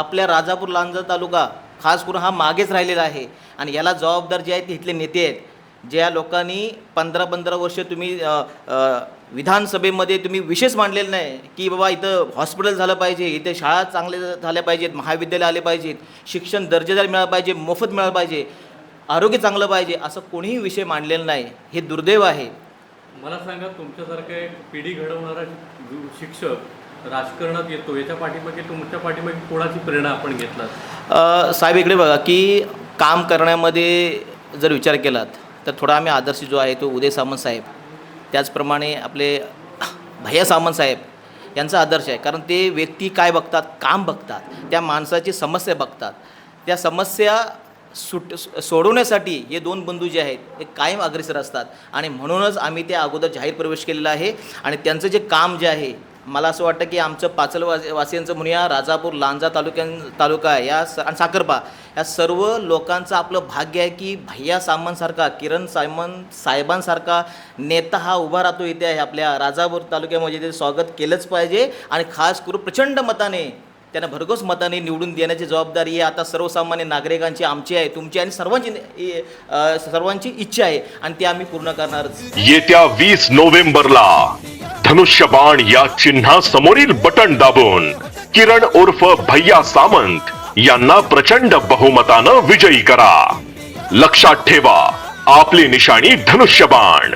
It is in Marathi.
आपल्या राजापूर लांजा तालुका खास करून हा मागेच राहिलेला आहे आणि याला जबाबदार जे आहेत ते इथले नेते आहेत। ज्या लोकांनी 15-15 वर्ष तुम्ही विधानसभेमध्ये तुम्ही विशेष मांडलेले नाही की बाबा इथं हॉस्पिटल झालं पाहिजे, इथे शाळा चांगले झाल्या पाहिजेत, महाविद्यालय आले पाहिजेत, शिक्षण दर्जेदार मिळालं पाहिजे, मोफत मिळालं पाहिजे, आरोग्य चांगलं पाहिजे, असं कोणीही विषय मांडलेला नाही। हे दुर्दैव आहे। मला सांगा, तुमच्यासारखा एक पिढी घडवणारा शिक्षक राजकारणात येतो, याच्या पाठीमागे तुमच्या पाठीमागे कोणाची प्रेरणा आपण घेतलात? साहेब इकडे बघा की काम करण्यामध्ये जर विचार केलात तर थोडा आम्ही आदर्श जो आहे तो उदय सामंत साहेब, त्याचप्रमाणे आपले भैया सामंत साहेब यांचा आदर्श आहे। कारण ते व्यक्ती काय बघतात, काम बघतात, त्या माणसाची समस्या बघतात, त्या समस्या सोडवण्यासाठी हे दोन बंधू जे आहेत हे कायम अग्रेसर असतात आणि म्हणूनच आम्ही त्या अगोदर जाहीर प्रवेश केलेला आहे। आणि त्यांचं जे काम जे आहे, मला असं वाटतं की आमचं पाचलवासियांचं म्हणूया, राजापूर लांजा तालुका या आणि साखरपा या सर्व लोकांचं आपलं भाग्य आहे की भैया सामंतसारखा, किरण सामंत साहेबांसारखा नेता हा उभा राहतो इथे आहे आपल्या राजापूर तालुक्यामध्ये। ते स्वागत केलंच पाहिजे आणि खास करून प्रचंड मताने, त्यांना भरघोस मताने निवडून देण्याची जबाबदारी आहे आता सर्वसामान्य नागरिकांची, आमची आहे, तुमची आणि सर्वांची इच्छा आहे आणि ती आम्ही पूर्ण करणारच। येत्या 20 नोव्हेंबरला धनुष्यबाण या चिन्हा समोरील बटन दाबून किरण उर्फ भैया सामंत यांना प्रचंड बहुमतानं विजयी करा। लक्षात ठेवा, आपली निशाणी धनुष्यबाण।